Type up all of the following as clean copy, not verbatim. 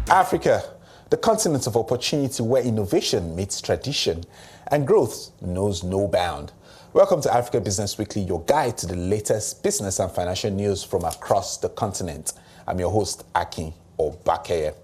Africa, the continent of opportunity where innovation meets tradition and growth knows no bound. Welcome to Africa Business Weekly, your guide to the latest business and financial news from across the continent. I'm your host, Akin Obakeye.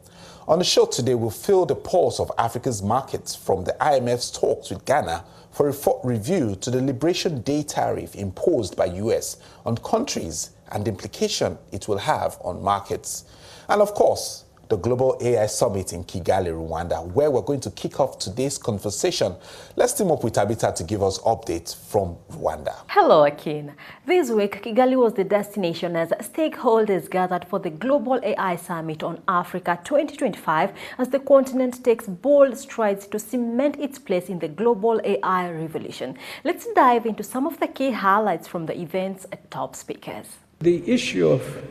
On the show today, we'll feel the pulse of Africa's markets from the IMF's talks with Ghana for a review to the Liberation Day tariff imposed by US on countries and the implication it will have on markets. And of course, the Global AI Summit in Kigali, Rwanda, where we're going to kick off today's conversation. Let's team up with Tabitha to give us updates from Rwanda. Hello, Akin. This week, Kigali was the destination as stakeholders gathered for the Global AI Summit on Africa 2025 as the continent takes bold strides to cement its place in the global AI revolution. Let's dive into some of the key highlights from the event's top speakers. The issue of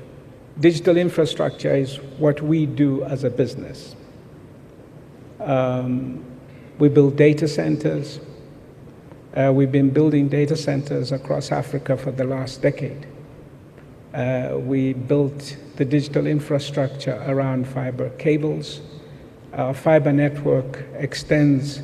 digital infrastructure is what we do as a business. We build data centers. We've been building data centers across Africa for the last decade. We built the digital infrastructure around fiber cables. Our fiber network extends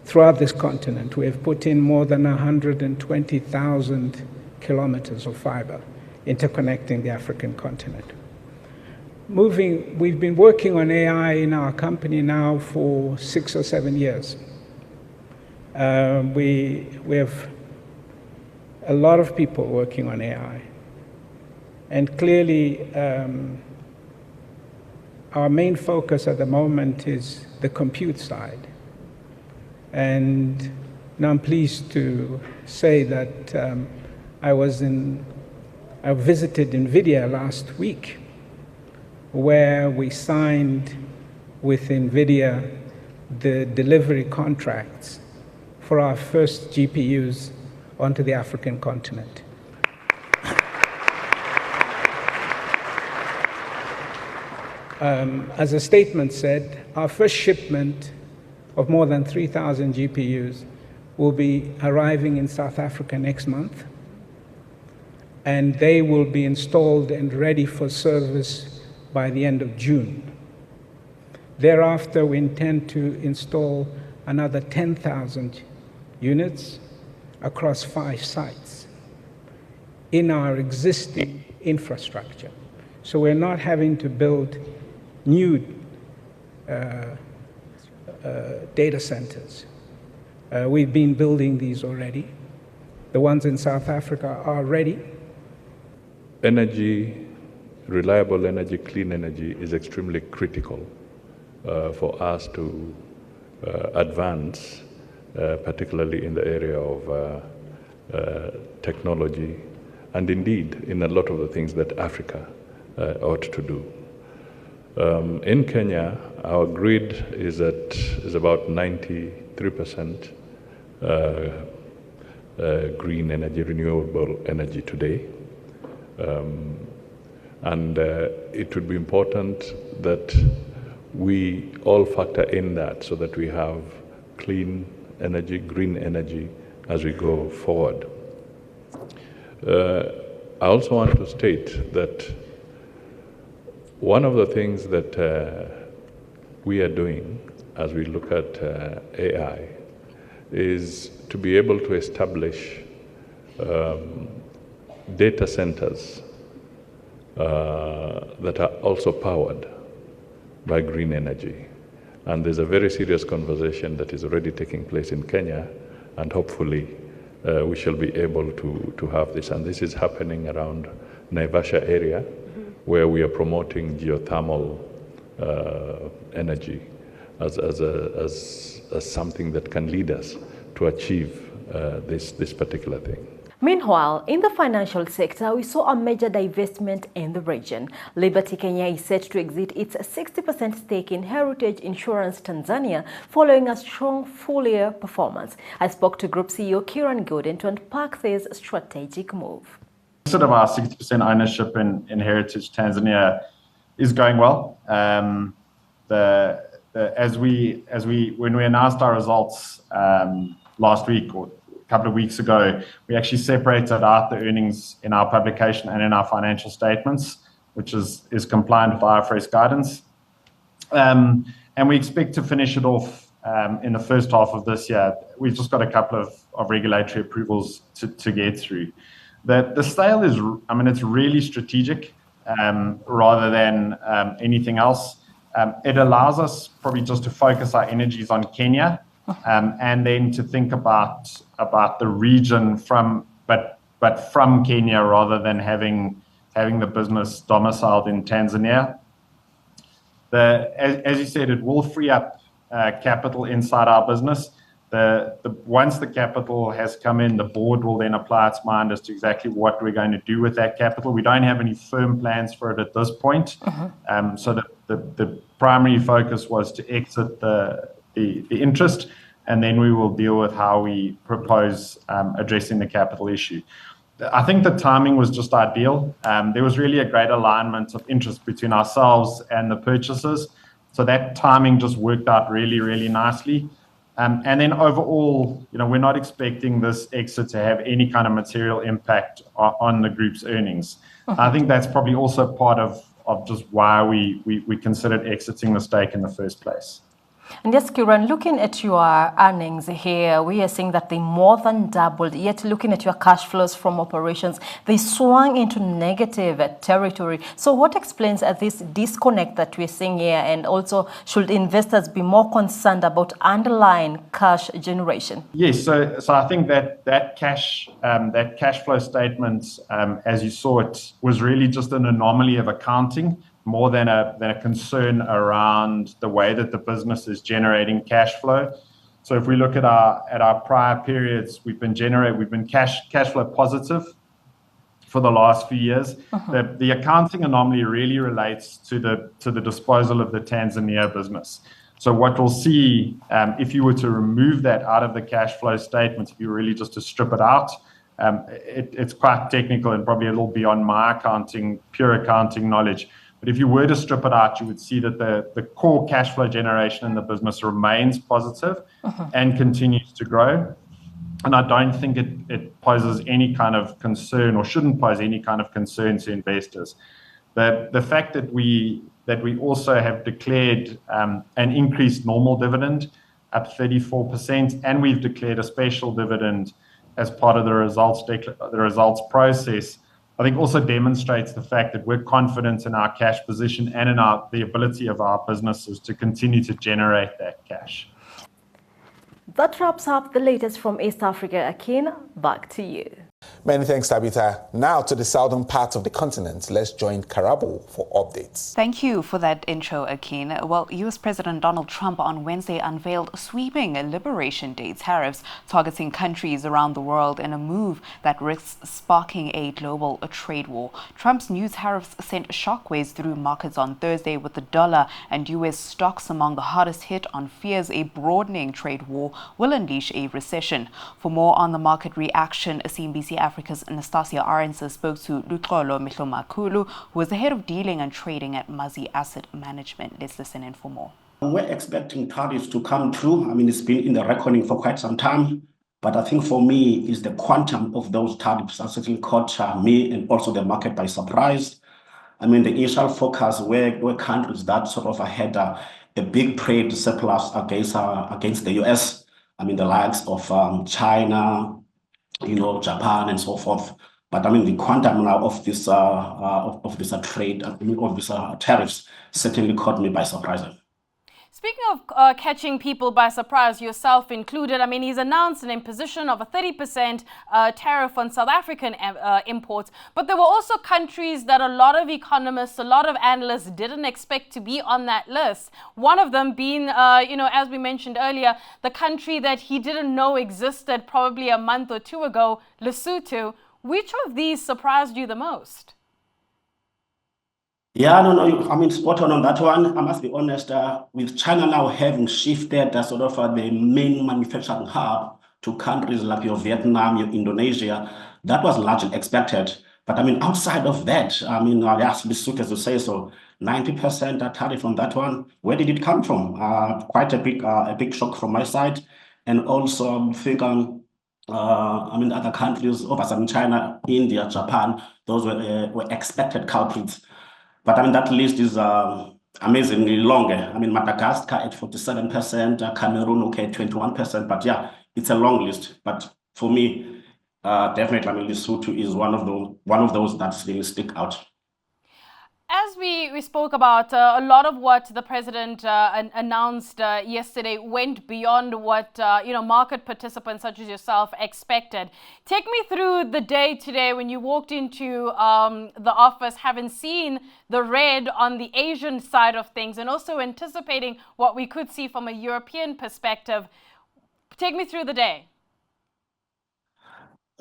throughout this continent. We have put in more than 120,000 kilometers of fiber interconnecting the African continent. We've been working on AI in our company now for 6 or 7 years. We have a lot of people working on AI. And clearly, our main focus at the moment is the compute side. And now I'm pleased to say that I visited NVIDIA last week, where we signed with NVIDIA the delivery contracts for our first GPUs onto the African continent. As a statement said, our first shipment of more than 3,000 GPUs will be arriving in South Africa next month, and they will be installed and ready for service by the end of June. Thereafter, we intend to install another 10,000 units across 5 sites in our existing infrastructure. So we're not having to build new data centers. We've been building these already. The ones in South Africa are ready. Energy, reliable energy, clean energy is extremely critical for us to advance, particularly in the area of technology, and indeed in a lot of the things that Africa ought to do. In Kenya, our grid is about 93% green energy, renewable energy today. And it would be important that we all factor in that so that we have clean energy, green energy as we go forward. I also want to state that one of the things that we are doing as we look at AI is to be able to establish data centers that are also powered by green energy. And there's a very serious conversation that is already taking place in Kenya, and hopefully we shall be able to have this. And this is happening around Naivasha area, where we are promoting geothermal energy as something that can lead us to achieve this particular thing. Meanwhile, in the financial sector, we saw a major divestment in the region. Liberty Kenya is set to exit its 60% stake in Heritage Insurance Tanzania following a strong full-year performance. I spoke to Group CEO Kiran Gooden to unpack this strategic move. Sort of our 60% ownership in Heritage Tanzania is going well. When we announced our results last week or a couple of weeks ago, we actually separated out the earnings in our publication and in our financial statements, which is compliant with IFRS guidance. And we expect to finish it off in the first half of this year. We've just got a couple of regulatory approvals to get through. The sale is, it's really strategic rather than anything else. It allows us probably just to focus our energies on Kenya and then to think about the region from Kenya rather than having the business domiciled in Tanzania. As you said, it will free up capital inside our business. Once the capital has come in, the board will then apply its mind as to exactly what we're going to do with that capital. We don't have any firm plans for it at this point. So the primary focus was to exit the interest, and then we will deal with how we propose addressing the capital issue. I think the timing was just ideal. There was really a great alignment of interest between ourselves and the purchasers. So that timing just worked out really, really nicely. And then overall, we're not expecting this exit to have any kind of material impact on the group's earnings. I think that's probably also part of just why we considered exiting the stake in the first place. And yes, Kiran, looking at your earnings here, we are seeing that they more than doubled. Yet looking at your cash flows from operations, they swung into negative territory. So what explains this disconnect that we're seeing here? And also, should investors be more concerned about underlying cash generation? Yes, so I think that cash flow statement, as you saw it, was really just an anomaly of accounting, more than a concern around the way that the business is generating cash flow. So if we look at our prior periods, we've been cash flow positive for the last few years. The accounting anomaly really relates to the disposal of the Tanzania business. So what we'll see, if you were to remove that out of the cash flow statement, if you were really just to strip it out, it's quite technical and probably a little beyond my pure accounting knowledge. But if you were to strip it out, you would see that the core cash flow generation in the business remains positive and continues to grow. And I don't think it poses any kind of concern, or shouldn't pose any kind of concern to investors. The fact that we also have declared an increased normal dividend up 34%, and we've declared a special dividend as part of the results process, I think also demonstrates the fact that we're confident in our cash position and in the ability of our businesses to continue to generate that cash. That wraps up the latest from East Africa. Akin, back to you. Many thanks, Tabitha. Now to the southern part of the continent. Let's join Karabo for updates. Thank you for that intro, Akin. Well, U.S. President Donald Trump on Wednesday unveiled sweeping Liberation Day tariffs targeting countries around the world in a move that risks sparking a global trade war. Trump's new tariffs sent shockwaves through markets on Thursday, with the dollar and U.S. stocks among the hardest hit on fears a broadening trade war will unleash a recession. For more on the market reaction, CNBC Africa's Anastasia Arendse spoke to Luxolo Mehlomakulu, who is the head of dealing and trading at Mazi Asset Management. Let's listen in for more. We're expecting tariffs to come through. It's been in the reckoning for quite some time. But I think for me, is the quantum of those tariffs that certainly caught me and also the market by surprise. The initial focus were countries that sort of had a big trade surplus against the US. The likes of China, Japan and so forth. But the quantum now of this trade, of these tariffs, certainly caught me by surprise. Speaking of catching people by surprise, yourself included, he's announced an imposition of a 30% tariff on South African imports. But there were also countries that a lot of economists, a lot of analysts didn't expect to be on that list. One of them being, as we mentioned earlier, the country that he didn't know existed probably a month or two ago, Lesotho. Which of these surprised you the most? Yeah, no, spot on that one. I must be honest, with China now having shifted sort of the main manufacturing hub to countries like your Vietnam, your Indonesia, that was largely expected. But outside of that, I asked Lesotho to say so, 90% tariff on that one. Where did it come from? Quite a big shock from my side. And also, I think, other countries, over China, India, Japan, those were expected culprits. But that list is amazingly longer. I mean, Madagascar at 47%, Cameroon, okay, 21%. But yeah, it's a long list. But for me, definitely, I mean, Lesotho is one of those that really stick out. As we spoke about, a lot of what the president announced yesterday went beyond what market participants such as yourself expected. Take me through the day today when you walked into the office, having seen the red on the Asian side of things and also anticipating what we could see from a European perspective. Take me through the day.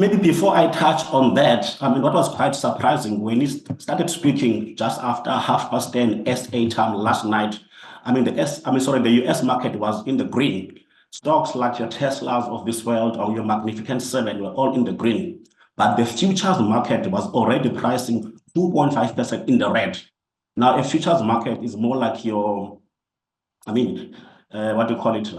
Maybe before I touch on that, I mean, what was quite surprising when he started speaking just after 10:30 SA time last night. I mean, the US market was in the green. Stocks like your Teslas of this world or your Magnificent Seven were all in the green. But the futures market was already pricing 2.5% in the red. Now, a futures market is more like your, what do you call it?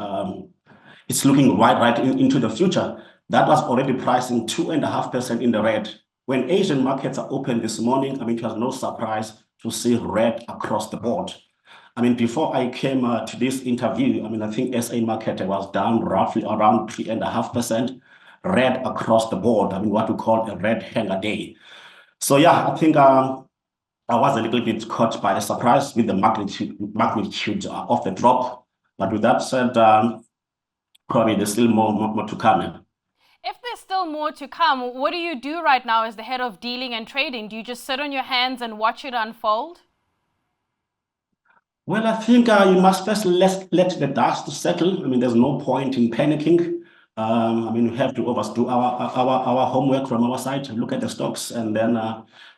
It's looking right into the future. That was already pricing 2.5% in the red. When Asian markets are open this morning, I mean, it was no surprise to see red across the board. I mean, before I came to this interview, I mean, I think SA market was down roughly around 3.5%, red across the board. I mean, what we call a red hanger day. So yeah, I think I was a little bit caught by surprise with the magnitude of the drop. But with that said, probably there's still more to come. If there's still more to come, what do you do right now as the head of dealing and trading? Do you just sit on your hands and watch it unfold? Well, I think you must first let the dust settle. I mean, there's no point in panicking. I mean, we have to do our homework from our side, look at the stocks, and then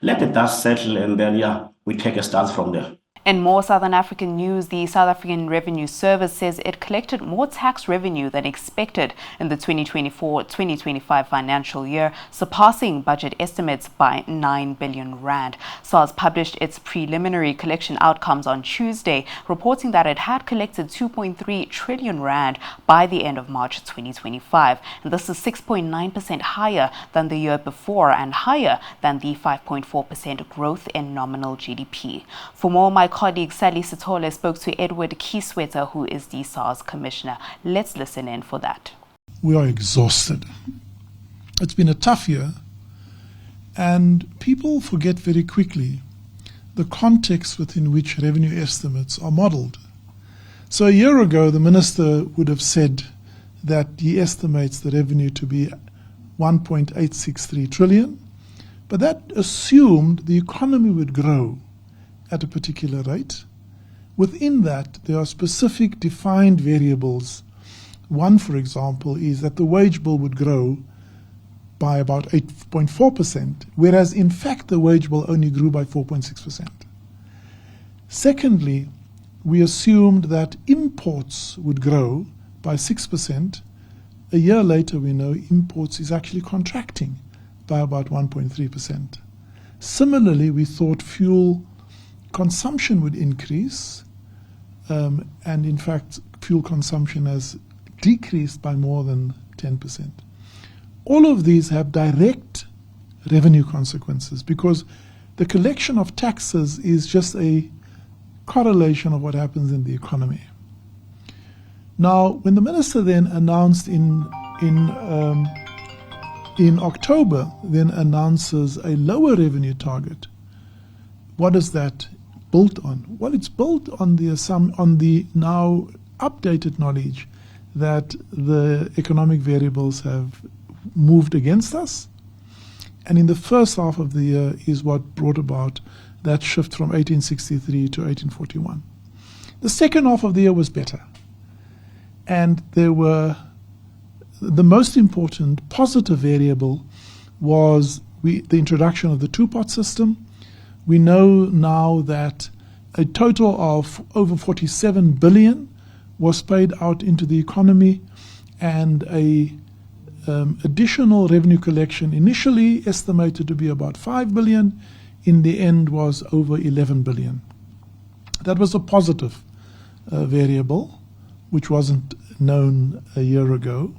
let the dust settle, and then, yeah, we take a stance from there. In more Southern African news, the South African Revenue Service says it collected more tax revenue than expected in the 2024-2025 financial year, surpassing budget estimates by 9 billion rand. SARS published its preliminary collection outcomes on Tuesday, reporting that it had collected 2.3 trillion rand by the end of March 2025. And this is 6.9% higher than the year before and higher than the 5.4% growth in nominal GDP. For more, my colleague Sally Sitole spoke to Edward Kieswetter, who is the SARS commissioner. Let's listen in for that. We are exhausted. It's been a tough year, and people forget very quickly the context within which revenue estimates are modeled. So a year ago, the minister would have said that he estimates the revenue to be 1.863 trillion, but that assumed the economy would grow at a particular rate. Within that, there are specific defined variables. One, for example, is that the wage bill would grow by about 8.4%, whereas in fact the wage bill only grew by 4.6%. Secondly, we assumed that imports would grow by 6%. A year later, we know imports is actually contracting by about 1.3%. Similarly, we thought fuel consumption would increase, and in fact, fuel consumption has decreased by more than 10%. All of these have direct revenue consequences because the collection of taxes is just a correlation of what happens in the economy. Now, when the minister then announced in October, then announces a lower revenue target, what is that built on? Well, it's built on the now updated knowledge that the economic variables have moved against us, and in the first half of the year is what brought about that shift from 1863 to 1841. The second half of the year was better, and there were the most important positive variable was the introduction of the two-pot system. We know now that a total of over 47 billion was paid out into the economy, and a additional revenue collection initially estimated to be about 5 billion, in the end was over 11 billion. That was a positive variable, which wasn't known a year ago,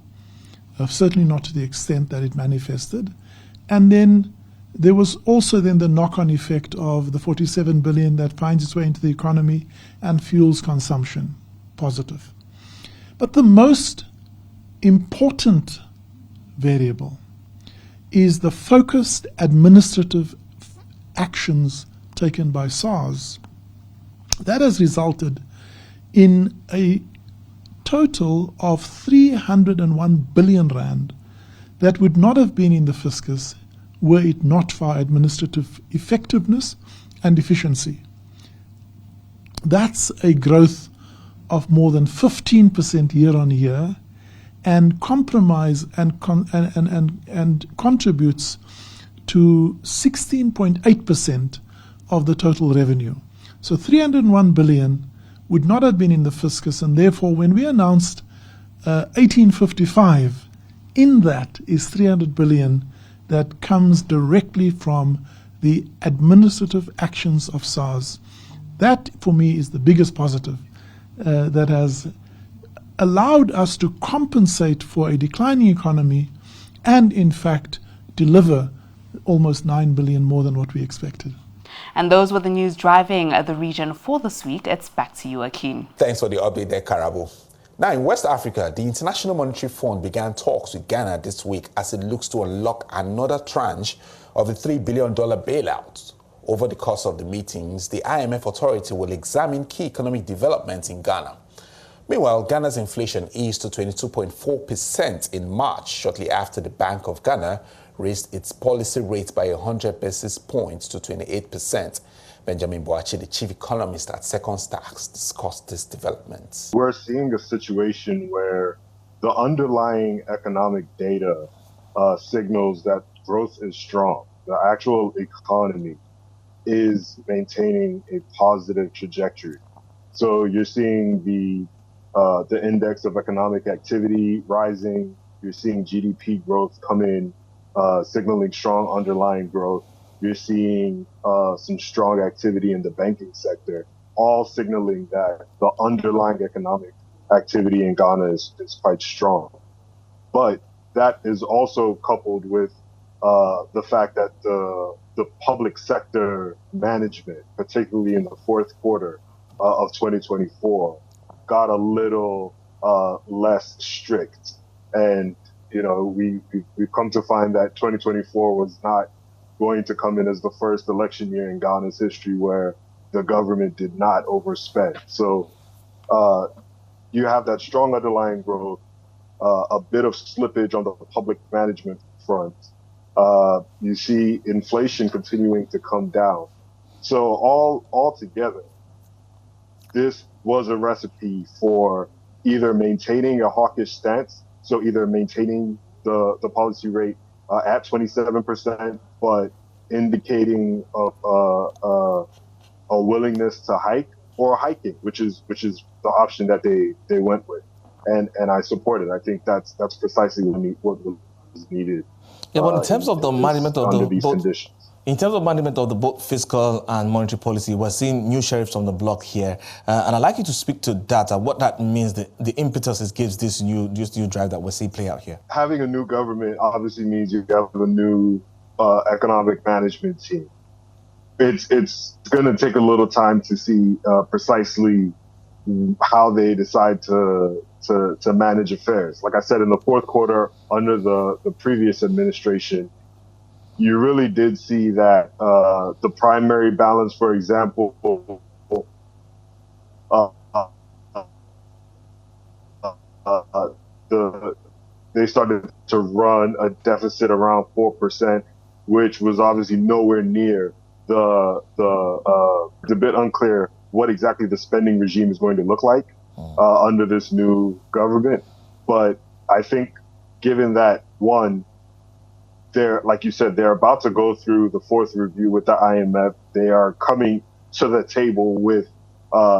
certainly not to the extent that it manifested. And then There was also then the knock-on effect of the 47 billion that finds its way into the economy and fuels consumption, positive. But the most important variable is the focused administrative actions taken by SARS. That has resulted in a total of 301 billion rand that would not have been in the fiscus were it not for administrative effectiveness and efficiency. That's a growth of more than 15% year on year, and compromise and contributes to 16.8% of the total revenue. So 301 billion would not have been in the fiscus, and therefore when we announced 1855, in that is 300 billion that comes directly from the administrative actions of SARS. That, for me, is the biggest positive that has allowed us to compensate for a declining economy and, in fact, deliver almost 9 billion more than what we expected. And those were the news driving the region for this week. It's back to you, Akin. Thanks for the update there, Karabo. Now, in West Africa, the International Monetary Fund began talks with Ghana this week as it looks to unlock another tranche of the $3 billion bailout. Over the course of the meetings, the IMF authority will examine key economic developments in Ghana. Meanwhile, Ghana's inflation eased to 22.4% in March, shortly after the Bank of Ghana raised its policy rate by 100 basis points to 28%. Benjamin Boachi, the chief economist at Second Stacks, discussed this development. We're seeing a situation where the underlying economic data signals that growth is strong. The actual economy is maintaining a positive trajectory. So you're seeing the index of economic activity rising. You're seeing GDP growth come in, signaling strong underlying growth. You're seeing some strong activity in the banking sector, all signaling that the underlying economic activity in Ghana is quite strong. But that is also coupled with the fact that the public sector management, particularly in the fourth quarter of 2024, got a little less strict. And, you know, we've come to find that 2024 was not going to come in as the first election year in Ghana's history where the government did not overspend. So you have that strong underlying growth, a bit of slippage on the public management front. You see inflation continuing to come down. So all together, this was a recipe for either maintaining a hawkish stance, so either maintaining the policy rate at 27%, but indicating a willingness to hike, or hiking, which is the option that they went with, and I support it. I think that's precisely what was needed. Yeah, but in terms of the management of the both conditions. In terms of management of the both fiscal and monetary policy, we're seeing new sheriffs on the block here. And I'd like you to speak to that, what that means, the impetus it gives this new drive that we're seeing play out here. Having a new government obviously means you have a new economic management team. It's going to take a little time to see precisely how they decide to manage affairs. Like I said, in the fourth quarter under the previous administration, you really did see that the primary balance, for example, they started to run a deficit around 4%, which was obviously nowhere near it's a bit unclear what exactly the spending regime is going to look like under this new government. But I think given that, one, like you said, they're about to go through the fourth review with the IMF. They are coming to the table with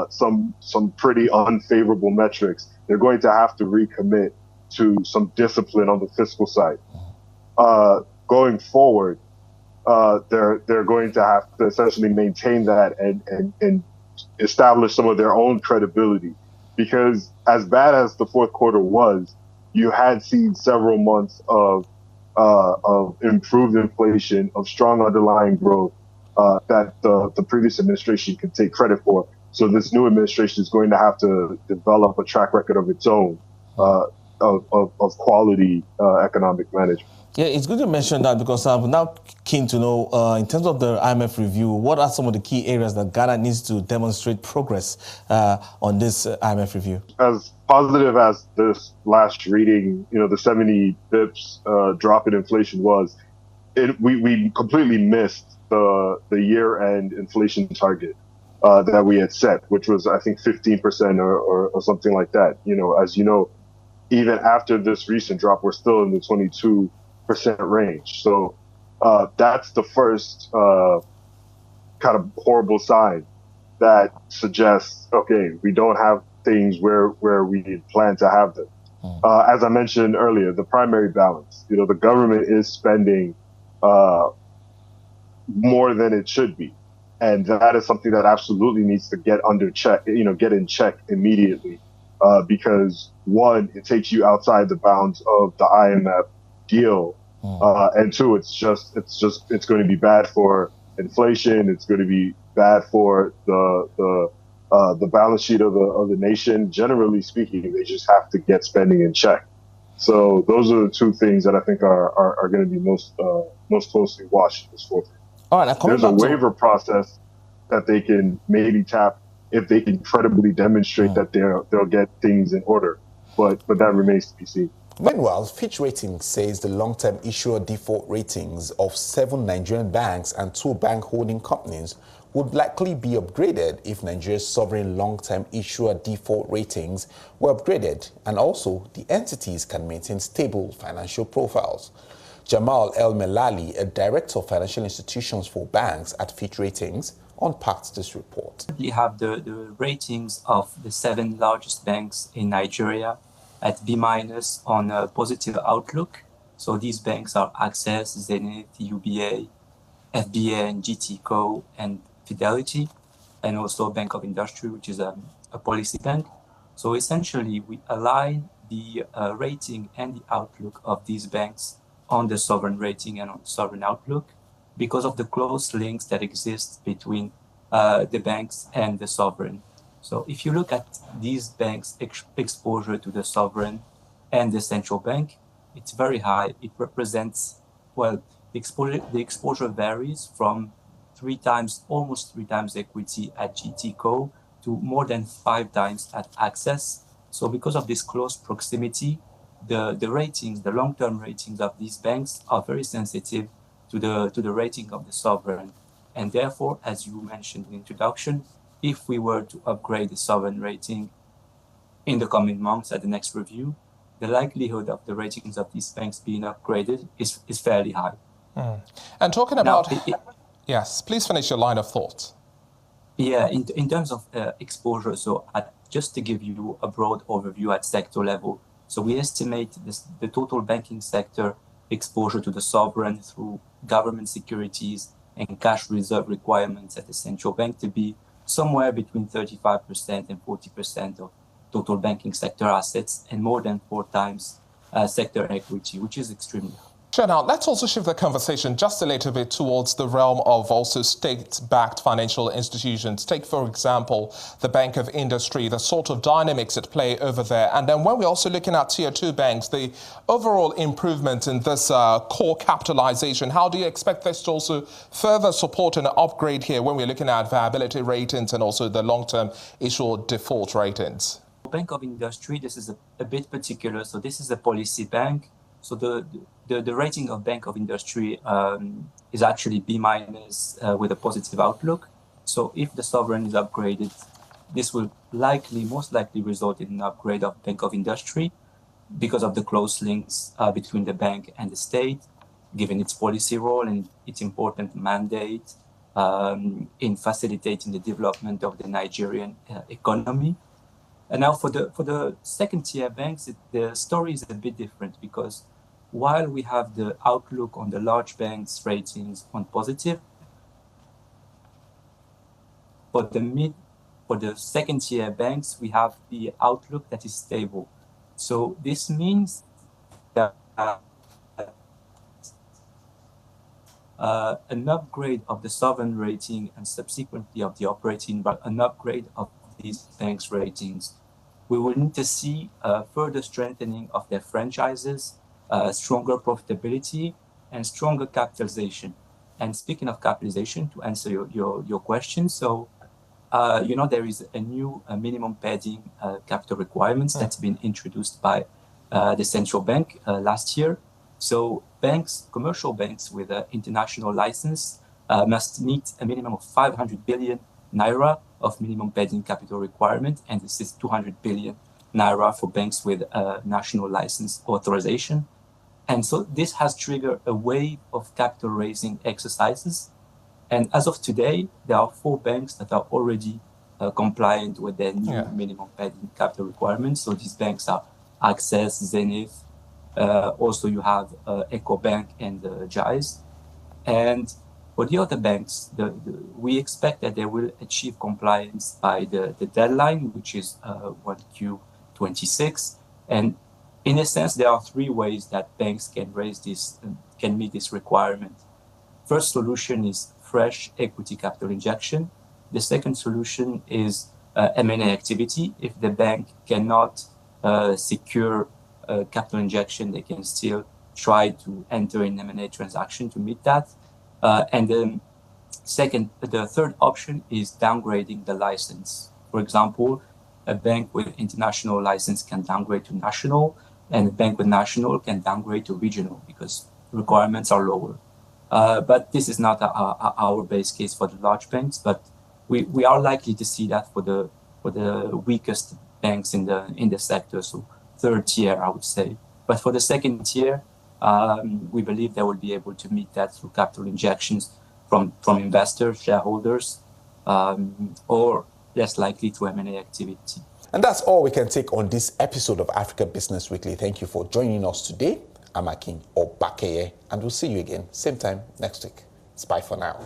some pretty unfavorable metrics. They're going to have to recommit to some discipline on the fiscal side. Going forward, they're going to have to essentially maintain that and establish some of their own credibility. Because as bad as the fourth quarter was, you had seen several months of of improved inflation, of strong underlying growth that the previous administration can take credit for. So this new administration is going to have to develop a track record of its own of quality economic management. Yeah, it's good to mention that because I'm now keen to know, in terms of the IMF review, what are some of the key areas that Ghana needs to demonstrate progress on this IMF review? As positive as this last reading, the 70 bips drop in inflation was, we completely missed the year-end inflation target that we had set, which was, I think, 15% or something like that. As you know, even after this recent drop, we're still in the 22% range. So that's the first kind of horrible sign that suggests, okay, we don't have things where we plan to have them. As I mentioned earlier, the primary balance, the government is spending more than it should be. And that is something that absolutely needs to get under check, get in check immediately. Because one, it takes you outside the bounds of the IMF deal. And two, it's going to be bad for inflation. It's going to be bad for the balance sheet of the nation. Generally speaking, they just have to get spending in check. So those are the two things that I think are going to be most closely watched in this fourth. All right, there's a waiver process that they can maybe tap if they can credibly demonstrate that they'll get things in order, but that remains to be seen. Meanwhile, Fitch Ratings says the long-term issuer default ratings of 7 Nigerian banks and 2 bank holding companies would likely be upgraded if Nigeria's sovereign long-term issuer default ratings were upgraded, and also the entities can maintain stable financial profiles. Jamal El Melali, a director of financial institutions for banks at Fitch Ratings, unpacked this report. We have the ratings of the 7 largest banks in Nigeria at B- on a positive outlook. So these banks are Access, Zenith, UBA, FBA, and GTCO, and Fidelity, and also Bank of Industry, which is a policy bank. So essentially, we align the rating and the outlook of these banks on the sovereign rating and on the sovereign outlook because of the close links that exist between the banks and the sovereign. So if you look at these banks' exposure to the sovereign and the central bank, it's very high. It represents, well, the exposure varies from almost 3 times equity at GTCO to more than 5 times at Access. So because of this close proximity, the ratings, the long-term ratings of these banks are very sensitive to the rating of the sovereign. And therefore, as you mentioned in the introduction, if we were to upgrade the sovereign rating in the coming months at the next review, the likelihood of the ratings of these banks being upgraded is fairly high. And talking about... Yes, please finish your line of thought. Yeah, in terms of exposure, so just to give you a broad overview at sector level, so we estimate the total banking sector exposure to the sovereign through government securities and cash reserve requirements at the central bank to be somewhere between 35% and 40% of total banking sector assets and more than 4 times sector equity, which is extremely high. Sure. Now, let's also shift the conversation just a little bit towards the realm of also state-backed financial institutions. Take, for example, the Bank of Industry, the sort of dynamics at play over there. And then when we're also looking at Tier 2 banks, the overall improvement in this core capitalization, how do you expect this to also further support an upgrade here when we're looking at viability ratings and also the long-term issuer default ratings? Bank of Industry, this is a bit particular. So this is a policy bank. So the rating of Bank of Industry is actually B- with a positive outlook. So if the sovereign is upgraded, this will most likely result in an upgrade of Bank of Industry because of the close links between the bank and the state, given its policy role and its important mandate in facilitating the development of the Nigerian economy. And now for the second tier banks, the story is a bit different because while we have the outlook on the large banks ratings on positive, for the second tier banks, we have the outlook that is stable. So this means that an upgrade of the sovereign rating and subsequently of the operating, but an upgrade of these banks' ratings. We will need to see further strengthening of their franchises, stronger profitability, and stronger capitalization. And speaking of capitalization, to answer your question, so there is a new minimum padding capital requirements that's been introduced by the central bank last year. So banks, commercial banks with an international license must meet a minimum of 500 billion naira of minimum padding capital requirement, and this is 200 billion naira for banks with a national license authorization. And so this has triggered a wave of capital raising exercises. And as of today, there are 4 banks that are already compliant with their new minimum padding capital requirements. So these banks are Access, Zenith. Also, you have EcoBank and JAIS. And for the other banks, we expect that they will achieve compliance by the deadline, which is 1Q26. And in a sense, there are 3 ways that banks can raise this, can meet this requirement. First solution is fresh equity capital injection. The second solution is M&A activity. If the bank cannot secure capital injection, they can still try to enter an M&A transaction to meet that. And then the third option is downgrading the license. For example, a bank with international license can downgrade to national, and a bank with national can downgrade to regional because requirements are lower. But this is not our base case for the large banks, but we are likely to see that for the weakest banks in the sector, so third tier, I would say. But for the second tier, we believe they will be able to meet that through capital injections from investors, shareholders, or less likely to M&A activity. And that's all we can take on this episode of Africa Business Weekly. Thank you for joining us today. I'm Akin Obakeye, and we'll see you again, same time next week. It's bye for now.